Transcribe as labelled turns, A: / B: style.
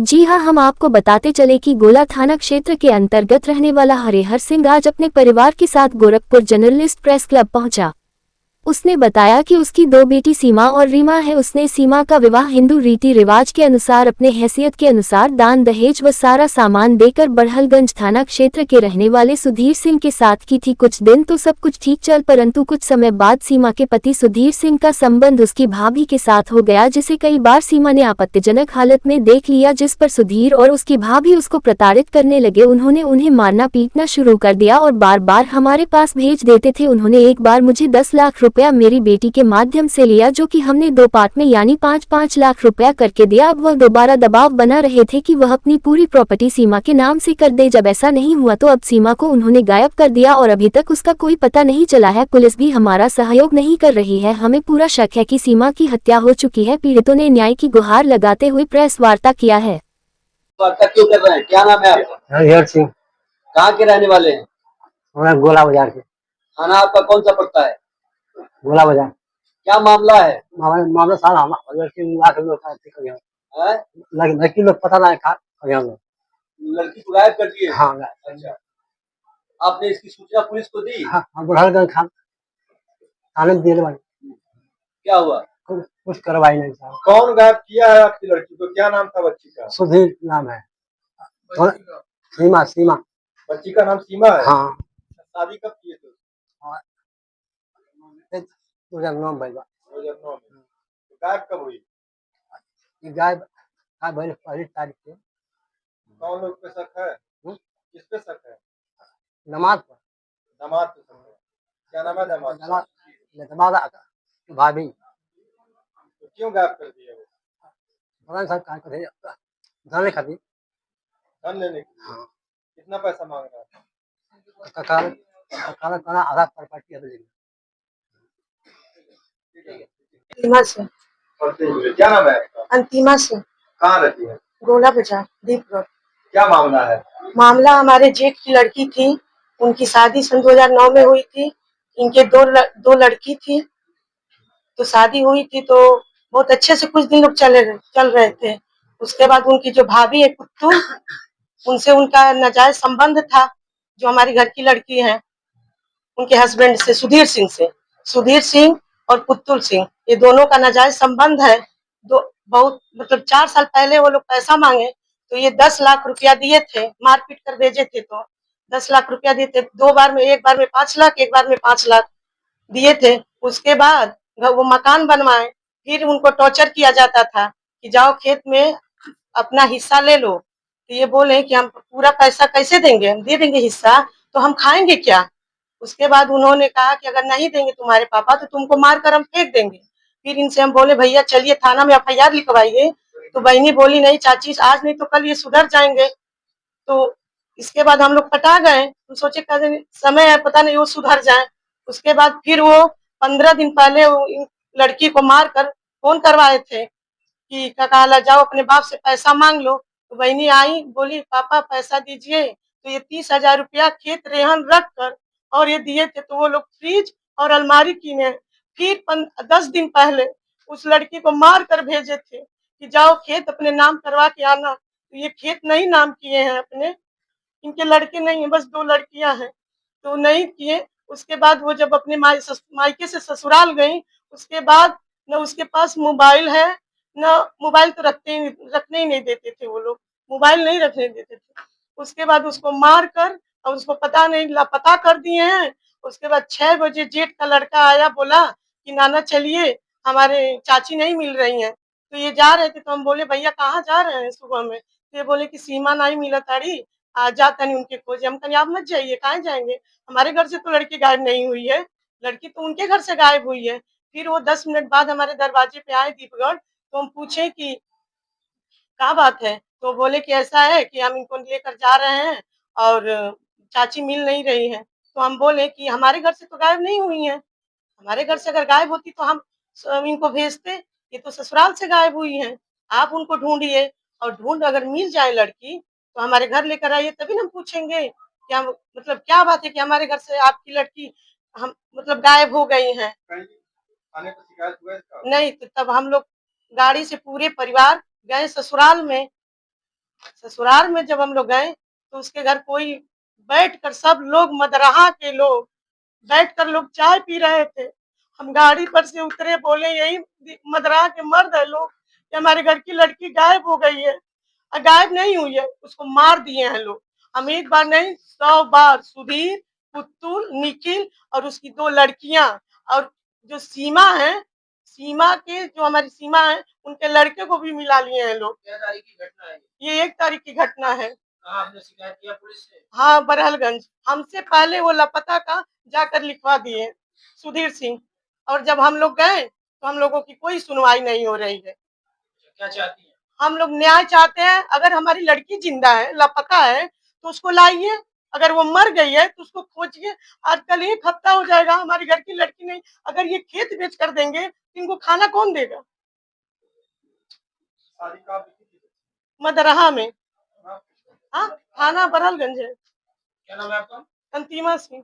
A: जी हाँ, हम आपको बताते चले कि गोला थाना क्षेत्र के अंतर्गत रहने वाला हरिहर सिंह आज अपने परिवार के साथ गोरखपुर जर्नलिस्ट प्रेस क्लब पहुंचा। उसने बताया कि उसकी दो बेटी सीमा और रीमा है। उसने सीमा का विवाह हिंदू रीति रिवाज के अनुसार अपने हैसियत के अनुसार दान दहेज व सारा सामान देकर बड़हलगंज थाना क्षेत्र के रहने वाले सुधीर सिंह के साथ की थी। कुछ दिन तो सब कुछ ठीक चल, परंतु कुछ समय बाद सीमा के पति सुधीर सिंह का संबंध उसकी भाभी के साथ हो गया, जिसे कई बार सीमा ने आपत्तिजनक हालत में देख लिया, जिस पर सुधीर और उसकी भाभी उसको प्रताड़ित करने लगे। उन्होंने उन्हें मारना पीटना शुरू कर दिया और बार बार हमारे पास भेज देते थे। उन्होंने एक बार मुझे 10 लाख रुपया मेरी बेटी के माध्यम से लिया, जो कि हमने 2 पार्ट में यानी 5-5 लाख रुपया करके दिया। अब वह दोबारा दबाव बना रहे थे कि वह अपनी पूरी प्रॉपर्टी सीमा के नाम से कर दे। जब ऐसा नहीं हुआ तो अब सीमा को उन्होंने गायब कर दिया और अभी तक उसका कोई पता नहीं चला है। पुलिस भी हमारा सहयोग नहीं कर रही है। हमें पूरा शक है कि सीमा की हत्या हो चुकी है। पीड़ितों ने न्याय की गुहार लगाते हुए प्रेस वार्ता किया है।
B: वार्ता क्यों कर रहे हैं? क्या नाम है आपका?
C: हरिहर सिंह।
B: कहाँ के रहने वाले हैं?
C: मैं गोला बाजार के।
B: थाना आपका कौन सा पड़ता है?
C: गोला बाजार।
B: क्या मामला है?
C: मामला सारा लड़की लाख लोग
B: हैं?
C: लड़की लोग पता नहीं खा लोग।
B: लड़की को गायब कर दिए?
C: हाँ।
B: अच्छा, आपने इसकी सूचना पुलिस को दी?
C: हाँ, बुढ़ागंज थाने में दिए भाई।
B: क्या हुआ?
C: कुछ करवाई नहीं साहब।
B: कौन गायब किया है आपकी लड़की को? क्या नाम था बच्ची का?
C: सुधीर नाम है। सीमा सीमा।
B: बच्ची का नाम सीमा है?
C: हाँ।
B: शादी कब किए थे?
C: 2009 में।
B: 2009 में। तो गायब कब हुई?
C: गायब पहली तारीख से।
B: कौन लोग पे शक है? किस पे शक है?
C: नमाज पर।
B: दामाद पे शक है। क्या नाम है दामाद?
C: दमाद भाभी।
B: तो क्यों गायब कर दिया वो?
C: पता नहीं साहब जाने खाती।
B: धन लेने के लिए?
C: हाँ।
B: कितना पैसा मांग रहा था?
C: काला आधा प्रॉपर्टी है।
D: अंतिमा से।
B: क्या नाम है आपका?
D: अंतिमा से।
B: कहाँ रहती है?
D: गोला बाजार दीप रोड।
B: क्या मामला है?
D: मामला हमारे जेठ की लड़की थी, उनकी शादी सन 2009 में हुई थी। इनके दो लड़की थी, तो शादी हुई थी तो बहुत अच्छे से कुछ दिन लोग चल रहे थे। उसके बाद उनकी जो भाभी है कुत्तू, उनसे उनका नाजायज संबंध था। जो हमारी घर की लड़की है उनके हस्बैंड से, सुधीर सिंह और पुतुल सिंह, ये दोनों का नाजायज संबंध है। बहुत मतलब 4 साल पहले वो लोग पैसा मांगे तो ये 10 लाख रुपया दिए थे, मारपीट कर भेजे थे। तो 10 लाख रुपया दिए थे, 2 बार में, एक बार में 5 लाख, एक बार में 5 लाख दिए थे। उसके बाद वो मकान बनवाए, फिर उनको टॉर्चर किया जाता था कि जाओ खेत में अपना हिस्सा ले लो। तो ये बोले कि हम पूरा पैसा कैसे देंगे, हम दे देंगे हिस्सा तो हम खाएंगे क्या। उसके बाद उन्होंने कहा कि अगर नहीं देंगे तुम्हारे पापा तो तुमको मार कर हम फेंक देंगे। फिर इनसे हम बोले भैया चलिए थाना में एफआईआर लिखवाइए। तो बहनी बोली नहीं चाची, आज नहीं तो कल ये सुधर जाएंगे। तो इसके बाद हम लोग पटा गए, तो सोचे समय है, पता नहीं वो सुधर जाए। उसके बाद फिर वो 15 दिन पहले लड़की को मार कर फोन करवाए थे कि काका जाओ अपने बाप से पैसा मांग लो। तो बहनी आई, बोली पापा पैसा दीजिए। तो ये 30,000 रुपया खेत रेहन रख कर और ये दिए थे। तो वो लोग फ्रिज और अलमारी किने। फिर 10 दिन पहले उस लड़की को मार कर भेजे थे कि जाओ खेत अपने नाम करवा के आना। तो ये खेत नहीं नाम किए हैं अपने, इनके लड़के नहीं है, बस 2 लड़कियां हैं, तो नहीं किए। उसके बाद वो जब अपने मायके से ससुराल गई, उसके बाद न उसके पास मोबाइल है, न मोबाइल तो रखने ही नहीं देते थे वो लोग, मोबाइल नहीं रखने देते थे। उसके बाद उसको मार कर और उसको पता नहीं लापता कर दिए हैं। उसके बाद 6 बजे जेठ का लड़का आया, बोला कि नाना चलिए हमारे चाची नहीं मिल रही हैं। तो ये जा रहे थे, तो हम बोले भैया कहाँ जा रहे हैं सुबह में। तो ये बोले कि सीमा नहीं मिला ताड़ी, आ जाता नहीं उनके खोज। हम कहीं आप मत जाइए, कहाँ जाएंगे, हमारे घर से तो लड़की गायब नहीं हुई है, लड़की तो उनके घर से गायब हुई है। फिर वो 10 मिनट बाद हमारे दरवाजे पे आए दीपगढ़। तो हम पूछे कि क्या बात है। तो बोले कि ऐसा है कि हम इनको लेकर जा रहे हैं और चाची मिल नहीं रही है। तो हम बोले कि हमारे घर से तो गायब नहीं हुई है, हमारे घर से अगर गायब होती तो हम इनको भेजते, ये तो ससुराल से गायब हुई हैं। आप उनको ढूंढिए और ढूंढ अगर मिल जाए लड़की तो हमारे घर लेकर आइए, तभी ना हम पूछेंगे क्या मतलब क्या बात है कि हमारे घर से आपकी लड़की हम मतलब गायब हो गई हैं।
B: कहीं थाने पर शिकायत हुआ इसका?
D: नहीं, तो तब हम लोग गाड़ी से पूरे परिवार गए ससुराल में। ससुराल में जब हम लोग गए तो उसके घर कोई बैठकर सब लोग मदरहा के लोग बैठकर लोग चाय पी रहे थे। हम गाड़ी पर से उतरे, बोले यही मदरहा के मर्द है लोग कि हमारे घर की लड़की गायब हो गई है। गायब नहीं हुई है, उसको मार दिए हैं लोग। हम एक बार नहीं 100 बार, सुधीर, पुतुल, निखिल और उसकी 2 लड़कियां और जो सीमा है, सीमा के जो हमारी सीमा है, उनके लड़के को भी मिला लिए हैं लोग।
B: क्या तारीख की घटना है?
D: ये 1 तारीख की घटना है।
B: कहाँ आपने शिकायत किया पुलिस से?
D: हाँ, बरहलगंज। हमसे पहले वो लापता का जाकर लिखवा दिए सुधीर सिंह, और जब हम लोग गए तो हम लोगों की कोई सुनवाई नहीं हो रही है।
B: क्या चाहती हैं?
D: हम लोग न्याय चाहते हैं। अगर हमारी लड़की जिंदा है, लापता है, तो उसको लाइए। अगर वो मर गई है तो उसको खोजिए। आजकल 1 हफ्ता हो जाएगा, हमारी घर की लड़की नहीं। अगर ये खेत बेच कर देंगे तो इनको खाना कौन देगा?
B: शादी कहाँ पे की थी?
D: मदरहा में।
B: हाँ?
D: हाँ, थाना बरहलगंज है।
B: क्या नाम है आपका?
D: अंतिमा सिंह।